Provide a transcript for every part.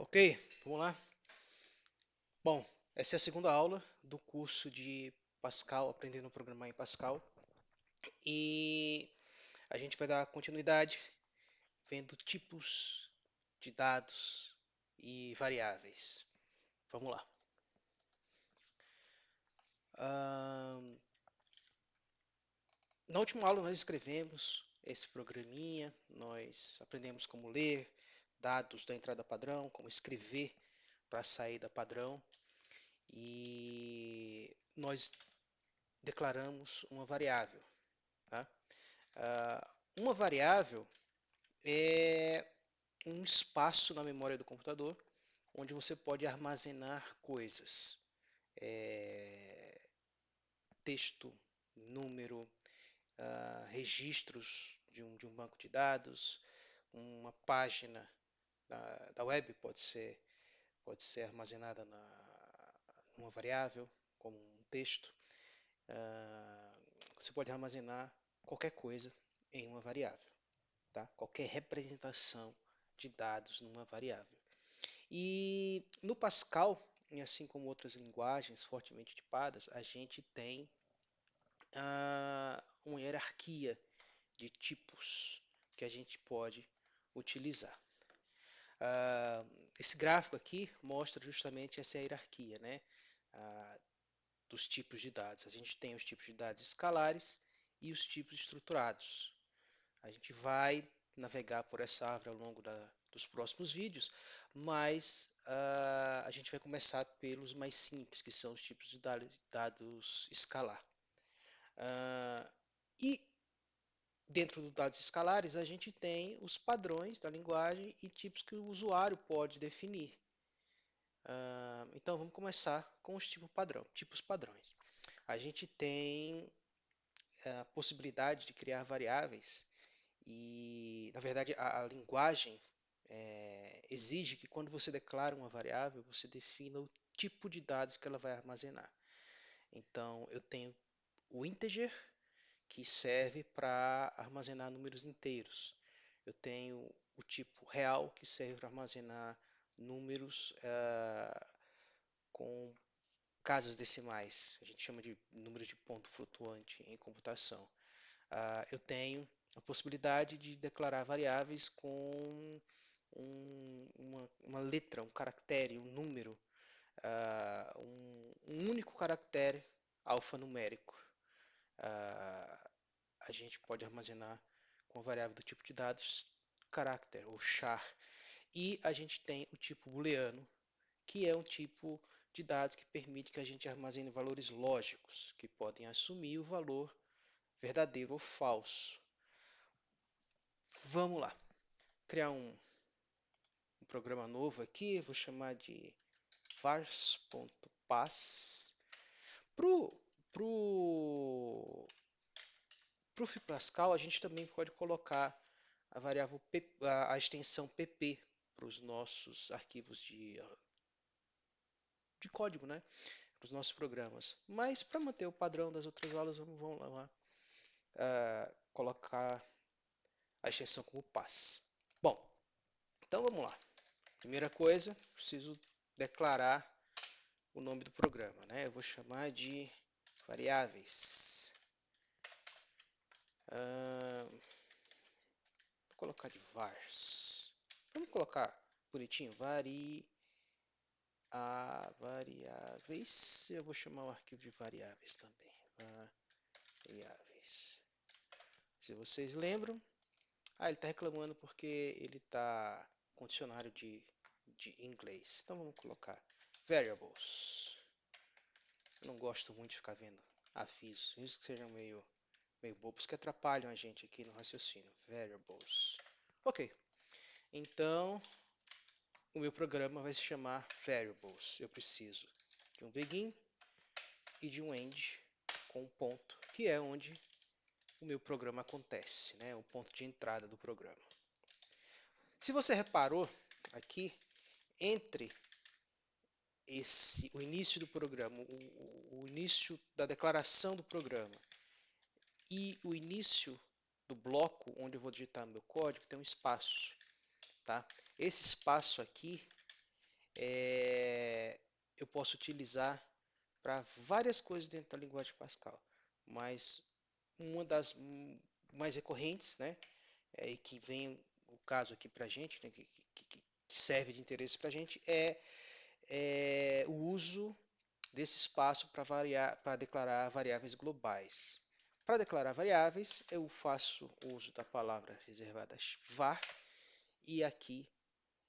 Ok, vamos lá. Bom, essa é a segunda aula do curso de Pascal, aprendendo a programar em Pascal. E a gente vai dar continuidade vendo tipos de dados e variáveis. Vamos lá. Ahn, Na última aula nós escrevemos esse programinha, nós aprendemos como ler dados da entrada padrão, como escrever para a saída padrão e nós declaramos uma variável. Tá? Uma variável é um espaço na memória do computador onde você pode armazenar coisas, é, texto, número, registros de um banco de dados, uma página da web pode ser armazenada numa variável, como um texto. Ah, Você pode armazenar qualquer coisa em uma variável. Tá? Qualquer representação de dados numa variável. E no Pascal, e assim como outras linguagens fortemente tipadas, a gente tem uma hierarquia de tipos que a gente pode utilizar. Ah, Esse gráfico aqui mostra justamente essa hierarquia, né? ah, dos tipos de dados. A gente tem os tipos de dados escalares e os tipos estruturados. A gente vai navegar por essa árvore ao longo dos próximos vídeos, mas a gente vai começar pelos mais simples, que são os tipos de dados escalar. E dentro dos dados escalares, a gente tem os padrões da linguagem e tipos que o usuário pode definir. Então vamos começar com os tipos padrões. A gente tem a possibilidade de criar variáveis e, na verdade, a linguagem exige que quando você declara uma variável, você defina o tipo de dados que ela vai armazenar. Então, eu tenho o integer, que serve para armazenar números inteiros. Eu tenho o tipo real, que serve para armazenar números com casas decimais. A gente chama de números de ponto flutuante em computação. Eu tenho a possibilidade de declarar variáveis com uma letra, um caractere, um número, um único caractere alfanumérico. Ah, a gente pode armazenar com a variável do tipo de dados character ou char. E a gente tem o tipo booleano, que é um tipo de dados que permite que a gente armazene valores lógicos, que podem assumir o valor verdadeiro ou falso. Vamos lá, criar um programa novo aqui, vou chamar de vars.pass. Pro, pro, pro Pascal, a gente também pode colocar a variável a extensão pp para os nossos arquivos de código, né? Para os nossos programas. Mas para manter o padrão das outras aulas, vamos lá colocar a extensão como pass. Bom, então vamos lá. Primeira coisa, preciso declarar o nome do programa, né? Eu vou chamar de variáveis. Vou colocar de vars. Vamos colocar bonitinho, variáveis. Eu vou chamar o arquivo de variáveis também. Variáveis. Se vocês lembram, ele está reclamando porque ele está com dicionário de inglês. Então vamos colocar variables. Eu não gosto muito de ficar vendo avisos, mesmo que sejam meio bobos, que atrapalham a gente aqui no raciocínio. Variables. Ok, então o meu programa vai se chamar variables. Eu preciso de um begin e de um end com um ponto, que é onde o meu programa acontece, né? O ponto de entrada do programa. Se você reparou aqui, entre o início do programa, o início da declaração do programa e o início do bloco onde eu vou digitar meu código, tem um espaço, tá? Esse espaço aqui eu posso utilizar para várias coisas dentro da linguagem Pascal, mas uma das mais recorrentes, né, e que vem o caso aqui para a gente, né, que serve de interesse para a gente, é o uso desse espaço para declarar variáveis globais. Para declarar variáveis, eu faço uso da palavra reservada var e aqui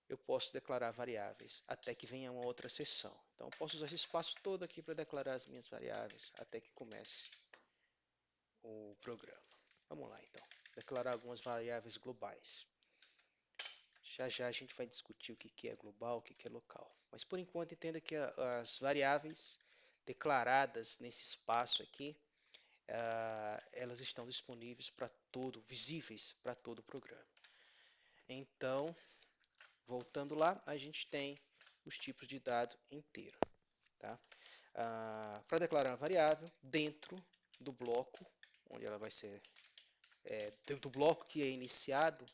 eu posso declarar variáveis até que venha uma outra seção. Então, eu posso usar esse espaço todo aqui para declarar as minhas variáveis até que comece o programa. Vamos lá, então. Declarar algumas variáveis globais. Já já a gente vai discutir o que é global, o que é local. Mas por enquanto entenda que as variáveis declaradas nesse espaço aqui, elas estão disponíveis para todo, visíveis para todo o programa. Então, voltando lá, a gente tem os tipos de dado inteiro. Tá? Para declarar uma variável dentro do bloco, onde ela vai ser, dentro do bloco que é iniciado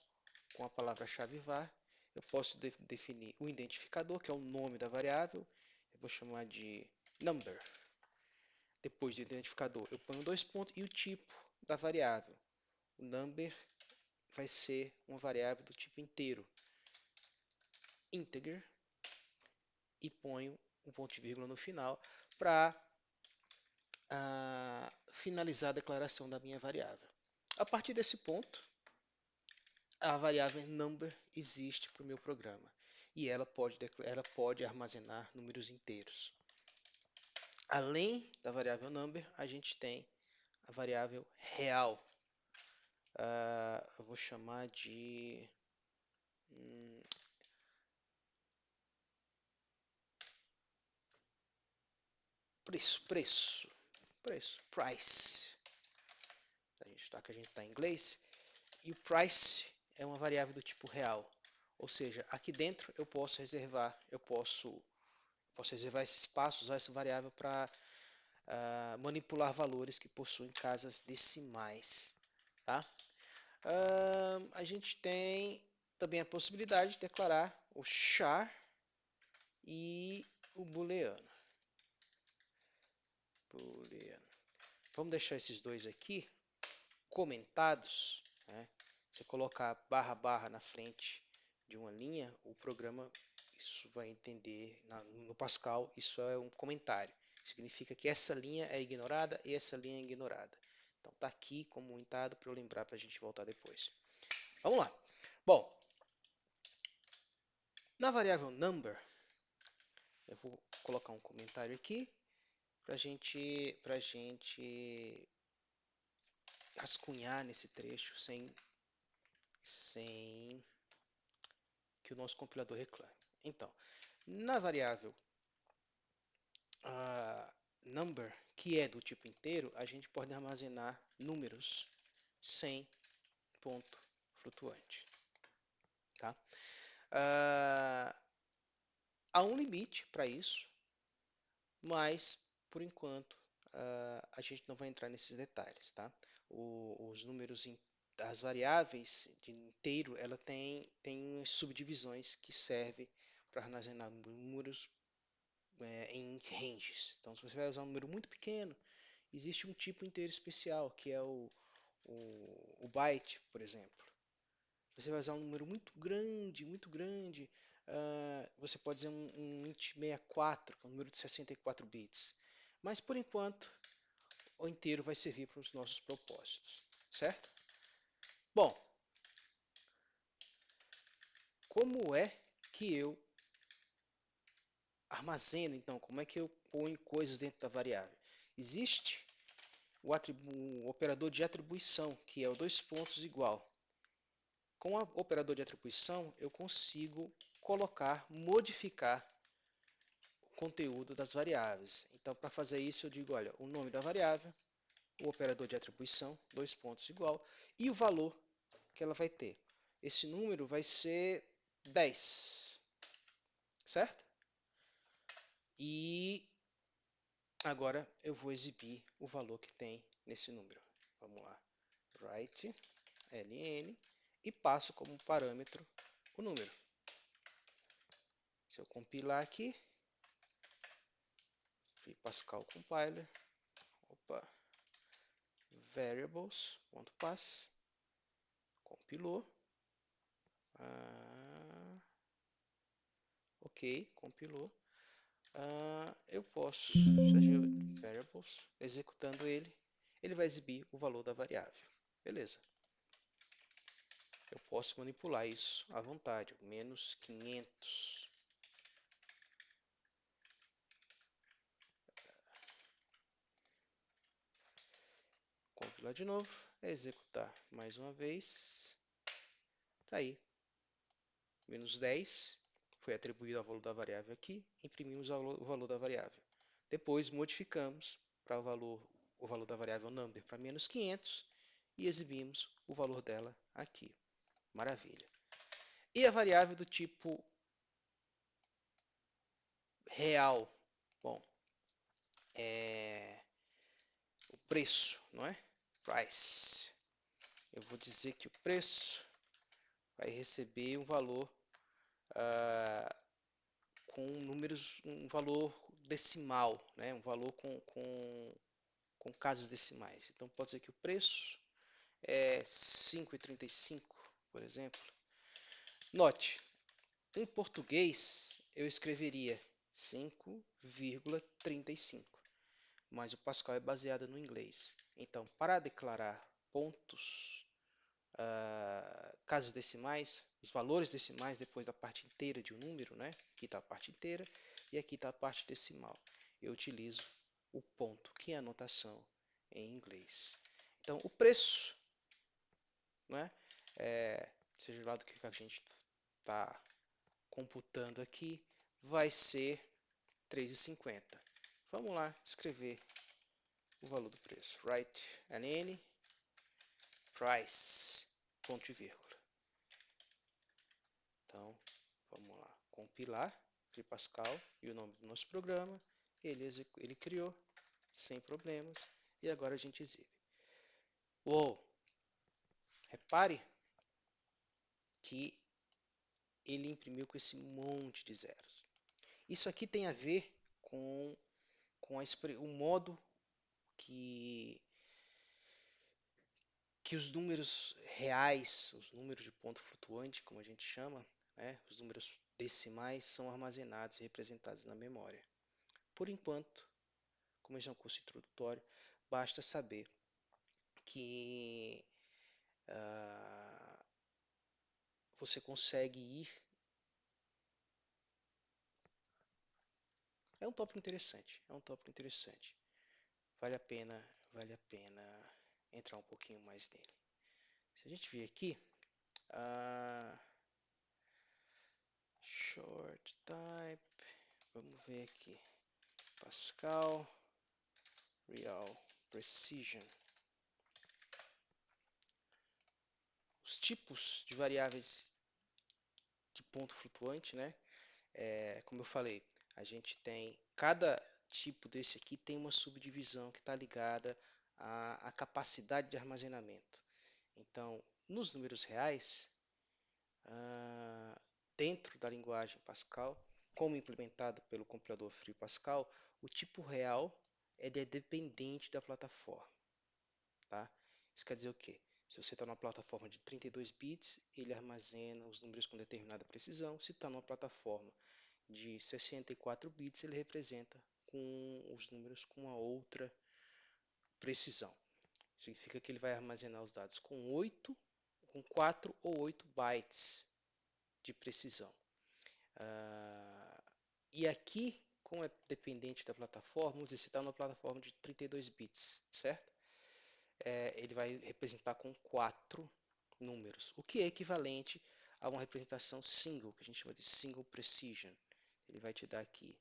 com a palavra-chave var, eu posso definir o identificador, que é o nome da variável, eu vou chamar de number. Depois do identificador, eu ponho dois pontos e o tipo da variável. O number vai ser uma variável do tipo inteiro, integer, e ponho um ponto e vírgula no final para finalizar a declaração da minha variável. A partir desse ponto, a variável number existe para o meu programa e ela pode armazenar números inteiros. Além da variável number, a gente tem a variável real. Eu vou chamar de preço, price. Que a gente está em inglês. E o price é uma variável do tipo real. Ou seja, aqui dentro eu posso reservar, posso reservar esse espaço, usar essa variável para manipular valores que possuem casas decimais. Tá? A gente tem também a possibilidade de declarar o char e o booleano. Vamos deixar esses dois aqui comentados. Né? Você colocar barra barra na frente de uma linha, o programa isso vai entender no Pascal, isso é um comentário. Significa que essa linha é ignorada e essa linha é ignorada. Então tá aqui comentado para eu lembrar para a gente voltar depois. Vamos lá. Bom, na variável number, eu vou colocar um comentário aqui para gente rascunhar nesse trecho sem que o nosso compilador reclame. Então, na variável number, que é do tipo inteiro, a gente pode armazenar números sem ponto flutuante. Tá? Há um limite para isso, mas por enquanto a gente não vai entrar nesses detalhes. Tá? Os números, as variáveis de inteiro, ela tem subdivisões que servem para armazenar números em ranges. Então, se você vai usar um número muito pequeno, existe um tipo inteiro especial, que é o byte, por exemplo. Você vai usar um número muito grande, você pode dizer um int 64, que é um número de 64 bits. Mas, por enquanto, o inteiro vai servir para os nossos propósitos, certo? Bom, como é que eu armazeno, então? Como é que eu ponho coisas dentro da variável? Existe o operador de atribuição, que é o dois pontos igual. Com o operador de atribuição, eu consigo modificar o conteúdo das variáveis. Então, para fazer isso, eu digo, olha, o nome da variável, o operador de atribuição, dois pontos igual, e o valor que ela vai ter. Esse número vai ser 10, certo? E agora eu vou exibir o valor que tem nesse número. Vamos lá, write ln e passo como parâmetro o número. Se eu compilar aqui, Pascal compiler, opa, variables.pass, compilou, ok, compilou. Eu posso, seja variables, executando ele, ele vai exibir o valor da variável. Beleza. Eu posso manipular isso à vontade, menos 500. Compilar de novo, executar mais uma vez. Tá aí, menos 10, foi atribuído ao valor da variável aqui, imprimimos o valor da variável. Depois modificamos para o valor da variável number para menos 500 e exibimos o valor dela aqui. Maravilha. E a variável do tipo real? Bom, é o preço, não é? Price. Eu vou dizer que o preço vai receber um valor com números, um valor decimal, né? Um valor com casas decimais. Então pode ser que o preço é 5,35, por exemplo. Note, em português eu escreveria 5,35, mas o Pascal é baseado no inglês. Então, para declarar pontos, casas decimais, os valores decimais depois da parte inteira de um número, né? Aqui está a parte inteira e aqui está a parte decimal. Eu utilizo o ponto, que é a notação em inglês. Então, o preço, né? Seja lá do que a gente está computando aqui, vai ser 3,50. Vamos lá escrever o valor do preço. Write an price, ponto e vírgula. Então, vamos lá, compilar, Pascal e o nome do nosso programa. Ele criou, sem problemas, e agora a gente exibe. Uou! Repare que ele imprimiu com esse monte de zeros. Isso aqui tem a ver com o modo que os números reais, os números de ponto flutuante, como a gente chama, né, os números decimais, são armazenados e representados na memória. Por enquanto, como esse é um curso introdutório, basta saber que você consegue ir. É um tópico interessante, é um tópico interessante. Vale a pena entrar um pouquinho mais nele. Se a gente vir aqui, short type, vamos ver aqui, Pascal, Real Precision. Os tipos de variáveis de ponto flutuante, né? Como eu falei, a gente tem, cada tipo desse aqui tem uma subdivisão que está ligada à capacidade de armazenamento. Então, nos números reais, dentro da linguagem Pascal, como implementado pelo compilador Free Pascal, o tipo real é dependente da plataforma. Tá? Isso quer dizer o quê? Se você está numa plataforma de 32 bits, ele armazena os números com determinada precisão. Se está numa plataforma de 64 bits, ele representa com os números com uma outra precisão. Significa que ele vai armazenar os dados com 4 ou 8 bytes de precisão. E aqui, como é dependente da plataforma, vamos dizer, você está numa plataforma de 32 bits, certo? Ele vai representar com 4 números, o que é equivalente a uma representação single, que a gente chama de single precision. Ele vai te dar aqui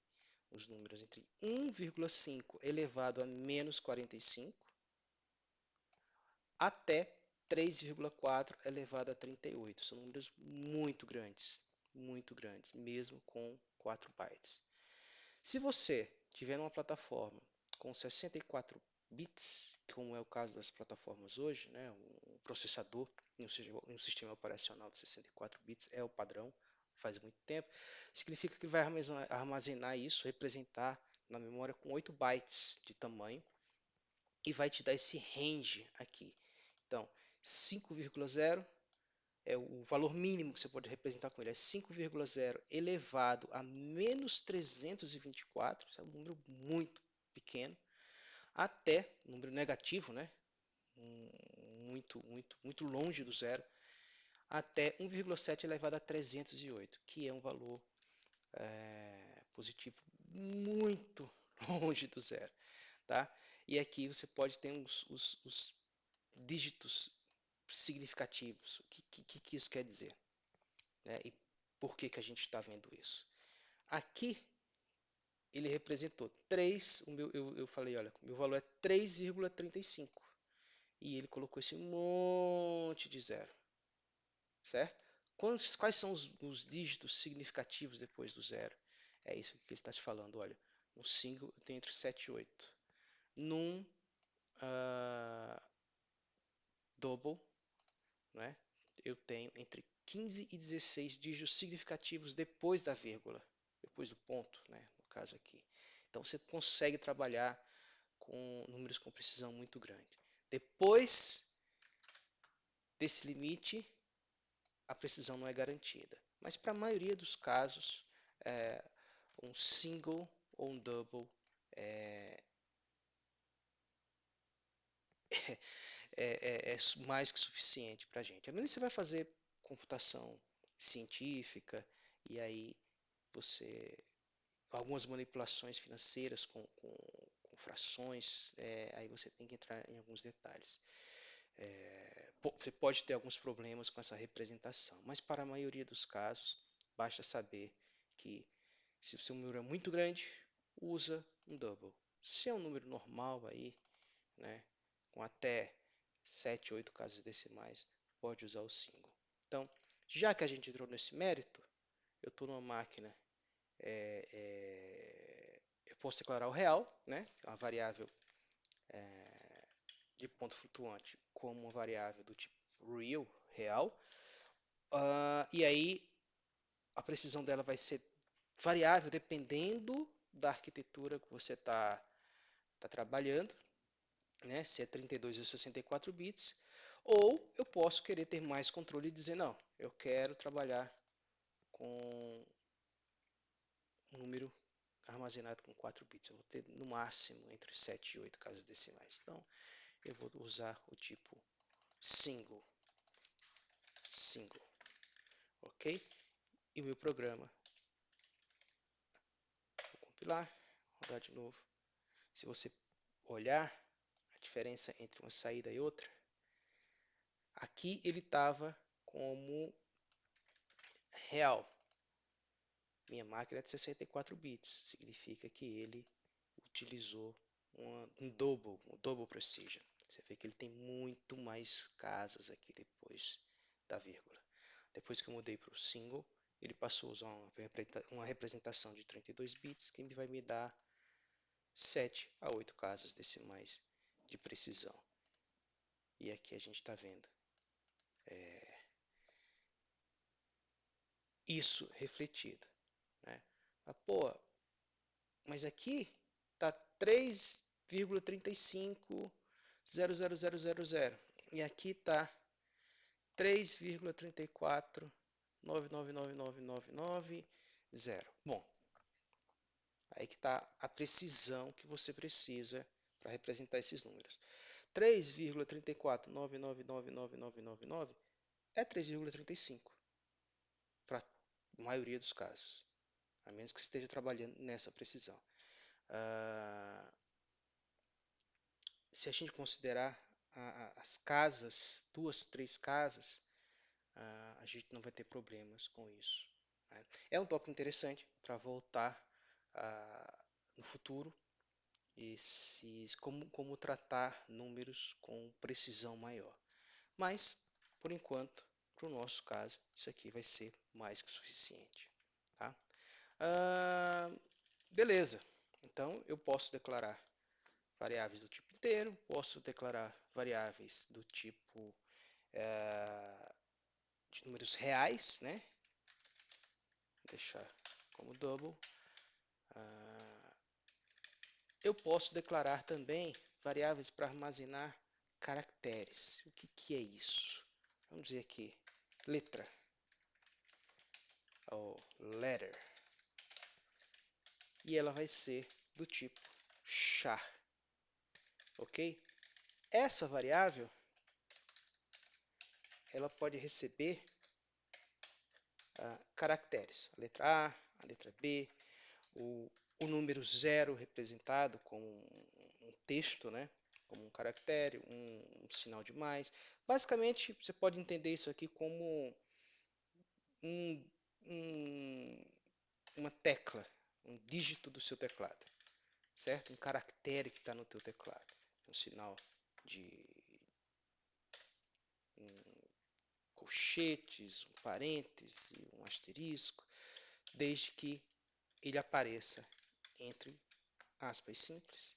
os números entre 1,5 elevado a menos 45 até 3,4 elevado a 38. São números muito grandes, mesmo com 4 bytes. Se você tiver uma plataforma com 64 bits, como é o caso das plataformas hoje, né, um processador em um sistema operacional de 64 bits é o padrão faz muito tempo, significa que ele vai armazenar isso, representar na memória com 8 bytes de tamanho e vai te dar esse range aqui. Então, 5,0 é o valor mínimo que você pode representar com ele, é 5,0 elevado a menos 324, isso é um número muito pequeno, até, número negativo, né? Muito longe do zero, até 1,7 elevado a 308, que é um valor positivo muito longe do zero, tá? E aqui você pode ter os dígitos significativos. O que isso quer dizer? Né? E por que a gente está vendo isso? Aqui ele representou 3, eu falei, olha, meu valor é 3,35 e ele colocou esse monte de zero, certo? Quais são os dígitos significativos depois do zero? É isso que ele está te falando, olha, no single eu tenho entre 7 e 8. Num double, né, eu tenho entre 15 e 16 dígitos significativos depois da vírgula, depois do ponto, né, no caso aqui. Então você consegue trabalhar com números com precisão muito grande. Depois desse limite, a precisão não é garantida. Mas para a maioria dos casos, um single ou um double é, é mais que suficiente para a gente. A menos que você vai fazer computação científica e aí você algumas manipulações financeiras com frações, aí você tem que entrar em alguns detalhes. Você pode ter alguns problemas com essa representação, mas para a maioria dos casos, basta saber que se o seu número é muito grande, usa um double. Se é um número normal aí, né, com até 7, 8 casas decimais, pode usar o single. Então, já que a gente entrou nesse mérito, eu estou numa máquina, eu posso declarar o real, né, uma variável de ponto flutuante, como uma variável do tipo real, e aí a precisão dela vai ser variável dependendo da arquitetura que você tá trabalhando, né? Se é 32 ou 64 bits, ou eu posso querer ter mais controle e dizer, não, eu quero trabalhar com um número armazenado com 4 bits. Eu vou ter no máximo entre 7 e 8 casas decimais. Então, eu vou usar o tipo single, ok? E o meu programa, vou compilar, rodar de novo. Se você olhar a diferença entre uma saída e outra, aqui ele estava como real. Minha máquina é de 64 bits, significa que ele utilizou um double precision. Você vê que ele tem muito mais casas aqui depois da vírgula. Depois que eu mudei para o single, ele passou a usar uma representação de 32 bits, que vai me dar 7 a 8 casas decimais de precisão. E aqui a gente está vendo isso refletido, né? Pô, mas aqui está 3,3500000 e aqui está 3,34999990. Bom, aí que está a precisão que você precisa para representar esses números. 3,34999999 é 3,35 para a maioria dos casos, a menos que você esteja trabalhando nessa precisão. Se a gente considerar as casas, 2, 3 casas, a gente não vai ter problemas com isso, né? É um tópico interessante para voltar no futuro e como tratar números com precisão maior. Mas, por enquanto, para o nosso caso, isso aqui vai ser mais que suficiente. Tá? Beleza, então eu posso declarar variáveis do tipo inteiro, posso declarar variáveis do tipo de números reais, né? deixar como double. Ah, eu posso declarar também variáveis para armazenar caracteres. O que é isso? Vamos dizer aqui, letra, ou letter, e ela vai ser do tipo char, ok? Essa variável, ela pode receber caracteres, a letra A, a letra B, o número zero representado como um texto, né? Como um caractere, um sinal de mais. Basicamente, você pode entender isso aqui como um, um, uma tecla, um dígito do seu teclado, certo? Um caractere que está no teu teclado, um sinal de um colchetes, um parêntese, um asterisco, desde que ele apareça entre aspas simples.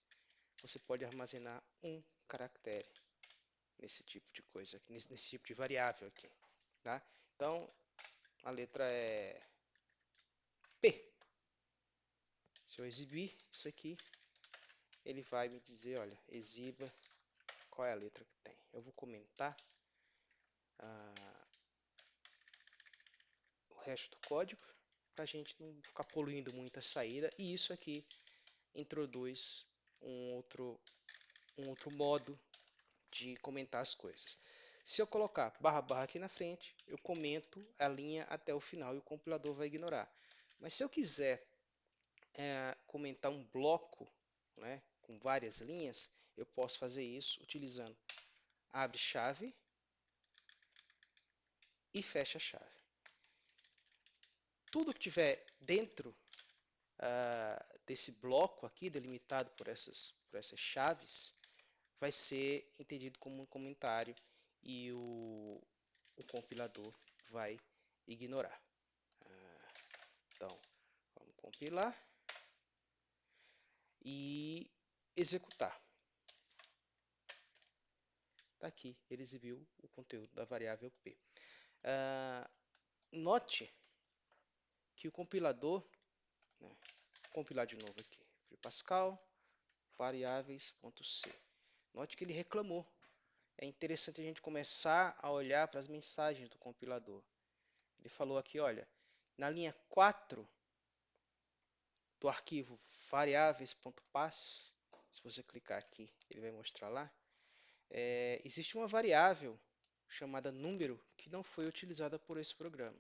Você pode armazenar um caractere nesse tipo de coisa, nesse tipo de variável aqui, tá? Então, a letra é P. Se eu exibir isso aqui, ele vai me dizer, olha, exiba qual é a letra que tem. Eu vou comentar o resto do código para a gente não ficar poluindo muito a saída. E isso aqui introduz um outro modo de comentar as coisas. Se eu colocar barra barra aqui na frente, eu comento a linha até o final e o compilador vai ignorar. Mas se eu quiser comentar um bloco, né, com várias linhas, eu posso fazer isso utilizando abre chave e fecha chave. Tudo que tiver dentro desse bloco aqui, delimitado por essas chaves, vai ser entendido como um comentário e o compilador vai ignorar. Então, vamos compilar e executar. Está aqui, ele exibiu o conteúdo da variável P. Note que o compilador, né, vou compilar de novo aqui, Free Pascal, variáveis.c. Note que ele reclamou. É interessante a gente começar a olhar para as mensagens do compilador. Ele falou aqui, olha, na linha 4 do arquivo variáveis.pass, se você clicar aqui, ele vai mostrar lá, existe uma variável chamada número que não foi utilizada por esse programa.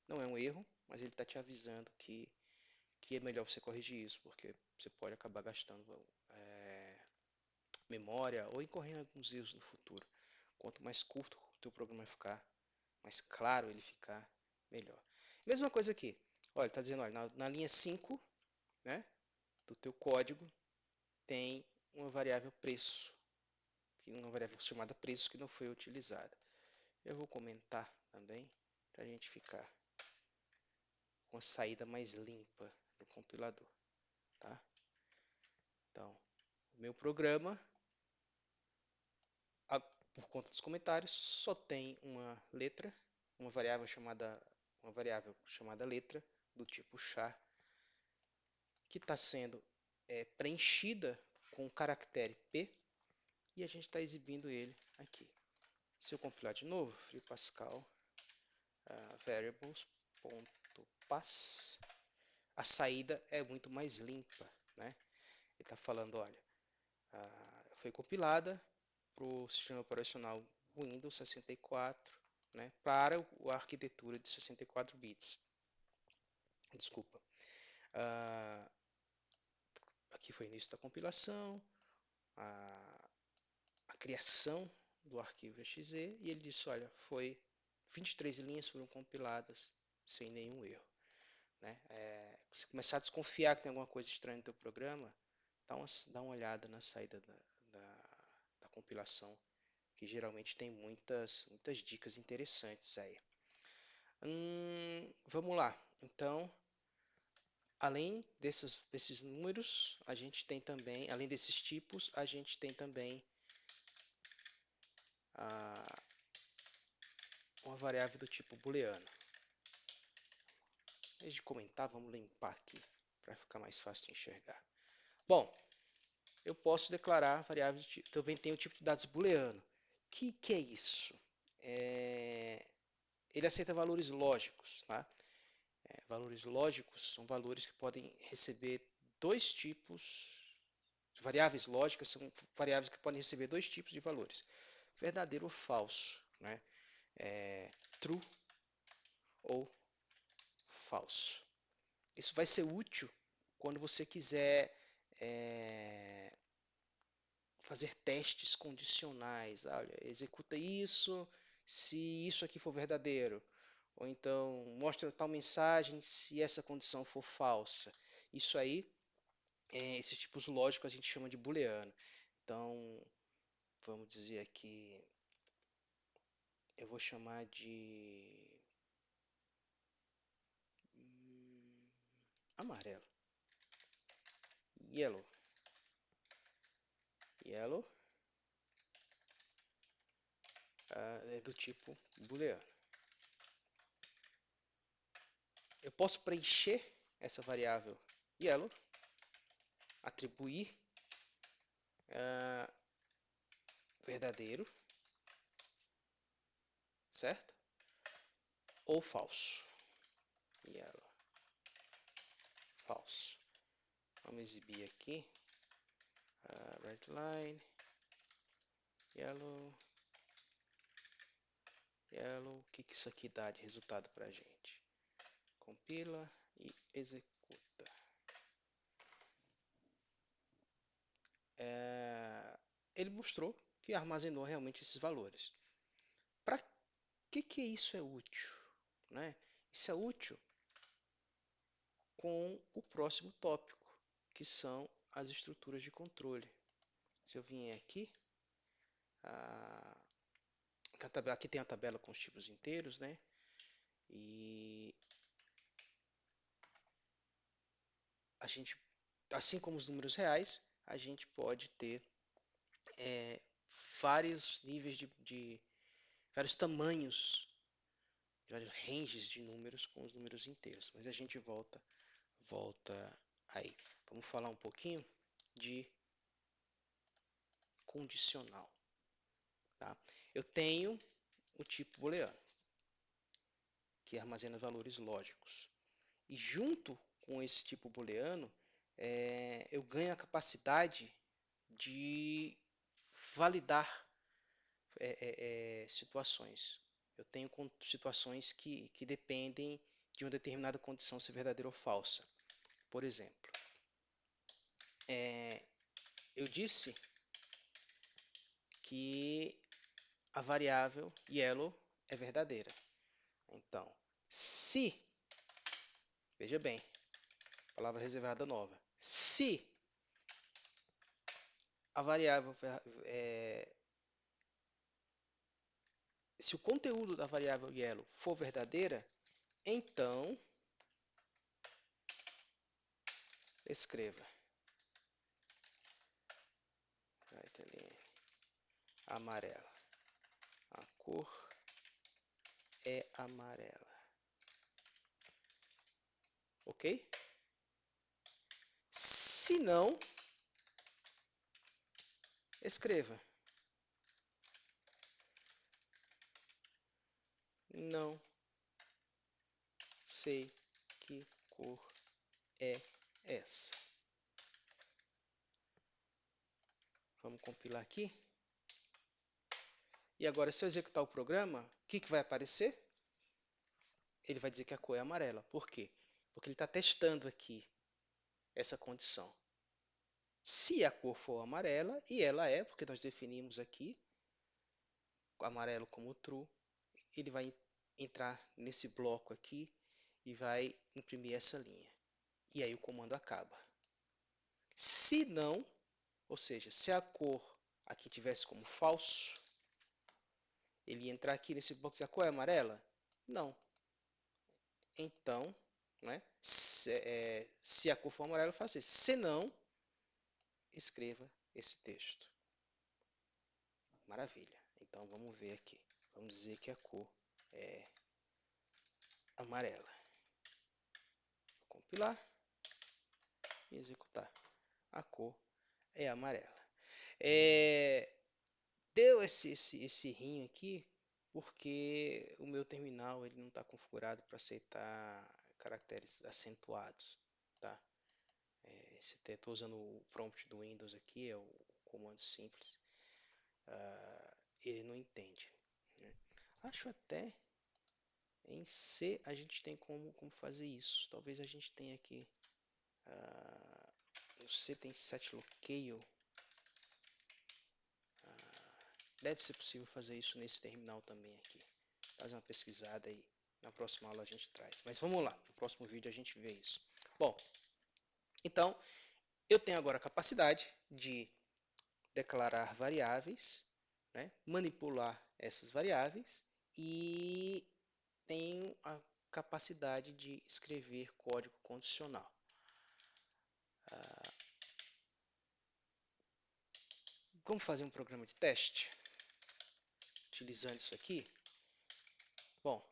Não é um erro, mas ele está te avisando que é melhor você corrigir isso, porque você pode acabar gastando memória ou incorrendo alguns erros no futuro. Quanto mais curto o teu programa ficar, mais claro ele ficar, melhor. Mesma coisa aqui. Olha, está dizendo, olha, na linha 5, né, do teu código, tem uma variável preço, uma variável chamada preço que não foi utilizada. Eu vou comentar também, para a gente ficar com a saída mais limpa do compilador. Tá? Então, o meu programa, por conta dos comentários, só tem uma letra, uma variável chamada letra, do tipo char, que está sendo preenchida com o caractere P, e a gente está exibindo ele aqui. Se eu compilar de novo, Free Pascal variables.pass, a saída é muito mais limpa, né? Ele está falando, olha, foi compilada para o sistema operacional Windows 64, né, para a arquitetura de 64 bits. Desculpa. Aqui foi o início da compilação, a criação do arquivo exe, e ele disse, olha, 23 linhas foram compiladas sem nenhum erro. Né? Se começar a desconfiar que tem alguma coisa estranha no teu programa, dá uma olhada na saída da compilação, que geralmente tem muitas dicas interessantes aí. Vamos lá. Então, além desses números, a gente tem também, além desses tipos, a gente tem também uma variável do tipo booleano. Em vez de comentar, vamos limpar aqui para ficar mais fácil de enxergar. Bom, eu posso declarar variáveis de tipo, também tem o tipo de dados booleano. Que é isso? Ele aceita valores lógicos, tá? Valores lógicos são valores que podem receber dois tipos. Variáveis lógicas são variáveis que podem receber dois tipos de valores: verdadeiro ou falso, né? True ou falso. Isso vai ser útil quando você quiser é, fazer testes condicionais. Olha, executa isso se isso aqui for verdadeiro. Ou então, mostra tal mensagem se essa condição for falsa. Isso aí, esses tipos lógicos a gente chama de booleano. Então, vamos dizer aqui, eu vou chamar de amarelo. Yellow. Yellow é do tipo booleano. Eu posso preencher essa variável yellow, atribuir verdadeiro, certo? Ou falso. Yellow, falso. Vamos exibir aqui. Red line, yellow, yellow. O que isso aqui dá de resultado para a gente? Compila e executa. Ele mostrou que armazenou realmente esses valores. Para que isso é útil? Né? Isso é útil com o próximo tópico, que são as estruturas de controle. Se eu vier aqui, aqui tem a tabela com os tipos inteiros, né? E a gente, assim como os números reais, a gente pode ter vários níveis vários tamanhos, vários ranges de números com os números inteiros. Mas a gente volta aí. Vamos falar um pouquinho de condicional. Tá? Eu tenho o tipo booleano, que armazena valores lógicos. E junto com esse tipo booleano, eu ganho a capacidade de validar situações. Eu tenho situações que dependem de uma determinada condição ser verdadeira ou falsa. Por exemplo, eu disse que a variável yellow é verdadeira. Então, se, veja bem, palavra reservada nova, se a variável se o conteúdo da variável yellow for verdadeira, então escreva amarela. A cor é amarela. Ok? Se não, escreva. Não sei que cor é essa. Vamos compilar aqui. E agora, se eu executar o programa, o que vai aparecer? Ele vai dizer que a cor é amarela. Por quê? Porque ele está testando aqui essa condição. Se a cor for amarela, e ela é, porque nós definimos aqui o amarelo como true, ele vai entrar nesse bloco aqui e vai imprimir essa linha. E aí o comando acaba. Se não, ou seja, se a cor aqui tivesse como falso, ele ia entrar aqui nesse bloco e dizer, a cor é amarela? Não. Então, né, se a cor for amarela, faça isso. Se não, escreva esse texto. Maravilha. Então, vamos ver aqui. Vamos dizer que a cor é amarela. compilar e executar. A cor é amarela. Deu esse rinho aqui porque o meu terminal ele não está configurado para aceitar caracteres acentuados, tá? Estou usando o prompt do Windows aqui, é o comando simples. Ele não entende, né? Acho até em C a gente tem como fazer isso. Talvez a gente tenha aqui. No C tem set locale. Deve ser possível fazer isso nesse terminal também aqui. Faz uma pesquisada aí. Na próxima aula a gente traz. Mas vamos lá. No próximo vídeo a gente vê isso. Bom, então eu tenho agora a capacidade de declarar variáveis, né, manipular essas variáveis e tenho a capacidade de escrever código condicional. Vamos fazer um programa de teste utilizando isso aqui? Bom,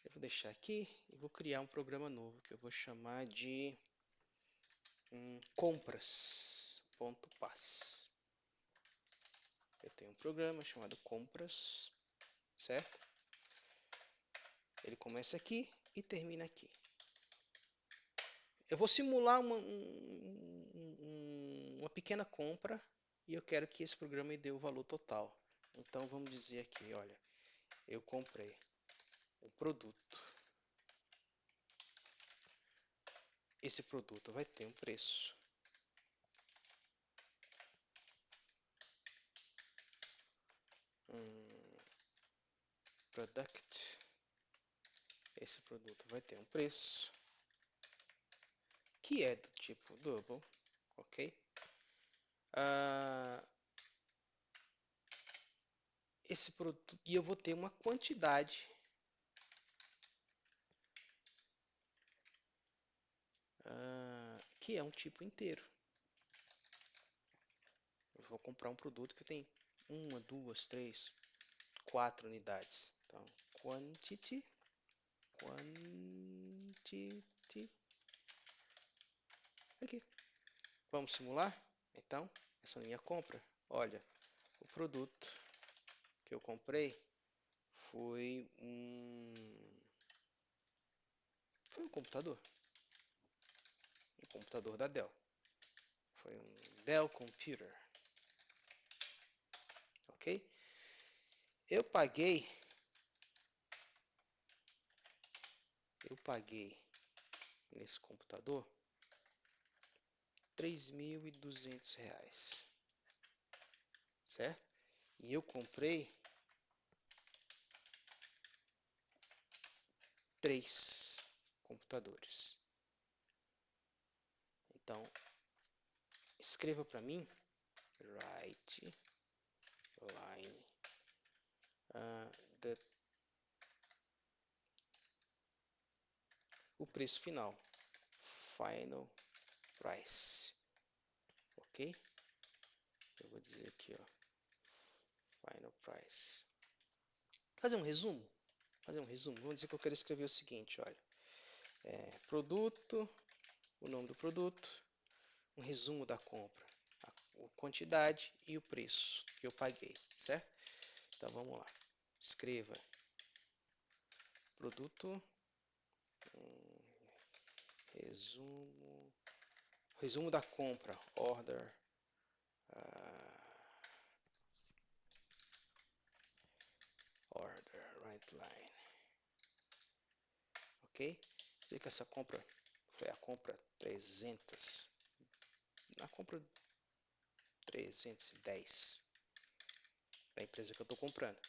eu vou deixar aqui e vou criar um programa novo que eu vou chamar de compras.pass. Eu tenho um programa chamado compras, certo? Ele começa aqui e termina aqui. Eu vou simular uma pequena compra e eu quero que esse programa me dê o valor total. Então vamos dizer aqui, olha, eu comprei um produto. Esse produto vai ter um preço. Product. Esse produto vai ter um preço que é do tipo double, ok? Esse produto e eu vou ter uma quantidade que é um tipo inteiro. Eu vou comprar um produto que tem uma, duas, três, 4 unidades. Então, quantity. Aqui. Vamos simular? Então, essa minha compra. Olha, o produto que eu comprei foi um computador. Um computador da Dell. Foi um Dell Computer. Ok? Eu paguei nesse computador R$ 3.200, certo? E eu comprei 3 computadores. Então, escreva para mim write line o preço final, final price, ok? Eu vou dizer aqui, ó, final price. Fazer um resumo? Vamos dizer que eu quero escrever o seguinte, olha. Produto, o nome do produto, um resumo da compra, a quantidade e o preço que eu paguei, certo? Então vamos lá. Escreva produto, resumo da compra, order, write line, ok? Dizer que essa compra foi a compra 300, na compra 310 da empresa que eu estou comprando.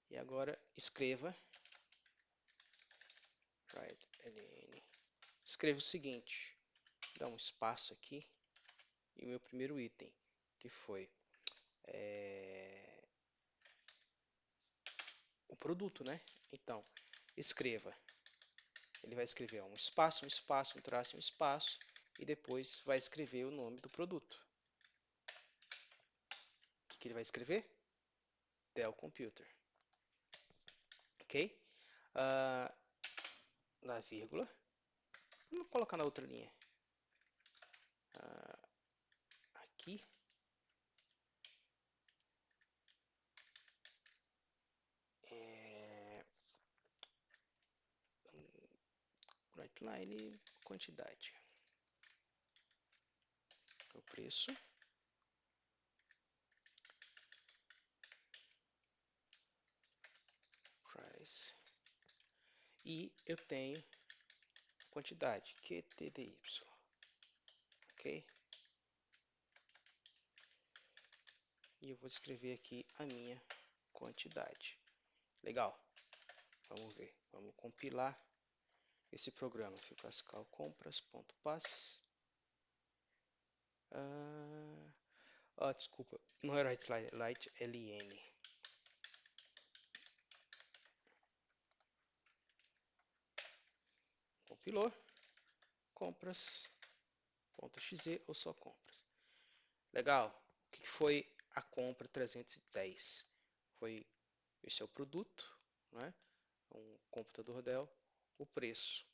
E agora escreva write ln. Escreva o seguinte, dá um espaço aqui e o meu primeiro item, que foi o produto, né? Então, escreva. Ele vai escrever um espaço, um traço, um espaço e depois vai escrever o nome do produto. O que ele vai escrever? Dell Computer. ok? Ah, na vírgula. Vamos colocar na outra linha. Ah, aqui. É, line, quantidade. O preço. Price. E eu tenho quantidade, QTDY. Ok? E eu vou escrever aqui a minha quantidade. Legal. Vamos ver. Vamos compilar esse programa. Ficascal compras.pass. Desculpa. Não é write ln. Compilou. Compras.exe ou só compras. Legal. O que foi a compra 310? Esse é o produto, né? Um computador Dell. O preço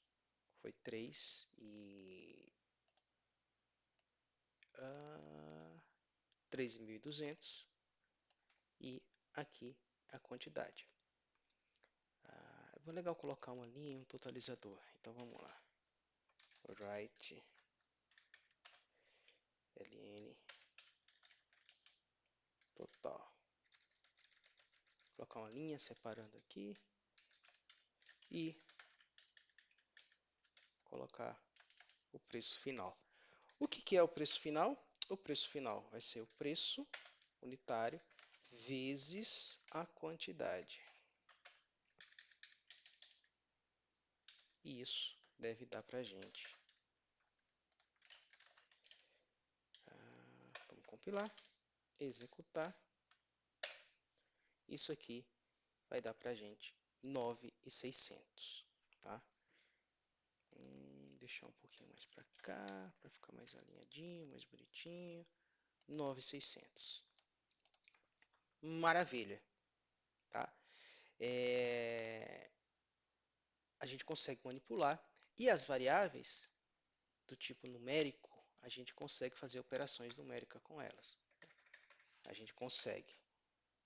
foi 3.200 e aqui a quantidade. É legal colocar uma linha e um totalizador. Então vamos lá. Write ln total. Colocar uma linha separando aqui e colocar o preço final. O que é o preço final? O preço final vai ser o preço unitário vezes a quantidade. E isso deve dar para a gente. Vamos compilar, executar. Isso aqui vai dar para a gente 9.600, tá? Deixar um pouquinho mais para cá, para ficar mais alinhadinho, mais bonitinho. 9.600. Maravilha, tá? A gente consegue manipular e as variáveis do tipo numérico, a gente consegue fazer operações numéricas com elas. A gente consegue,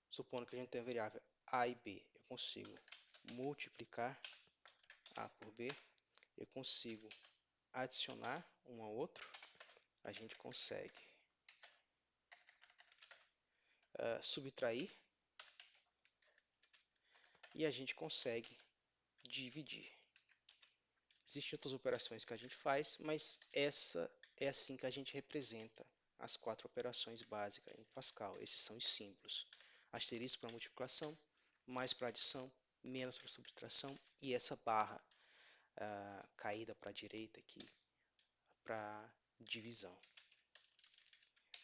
supondo que a gente tem a variável A e B, eu consigo multiplicar A por B, eu consigo adicionar um ao outro, a gente consegue subtrair e a gente consegue dividir. Existem outras operações que a gente faz, mas essa é assim que a gente representa as 4 operações básicas em Pascal. Esses são os símbolos. Asterisco para multiplicação, mais para adição, menos para subtração e essa barra caída para a direita aqui para divisão.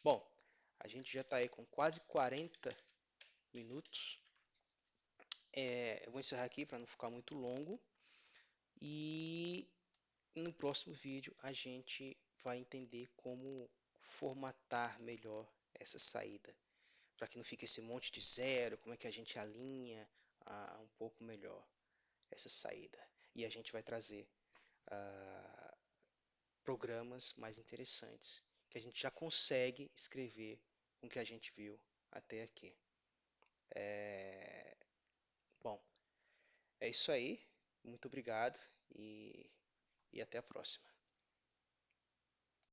Bom, a gente já está aí com quase 40 minutos. Eu vou encerrar aqui para não ficar muito longo. E no próximo vídeo a gente vai entender como formatar melhor essa saída, para que não fique esse monte de zero, como é que a gente alinha um pouco melhor essa saída. E a gente vai trazer programas mais interessantes, que a gente já consegue escrever com o que a gente viu até aqui. Bom, é isso aí. Muito obrigado e até a próxima.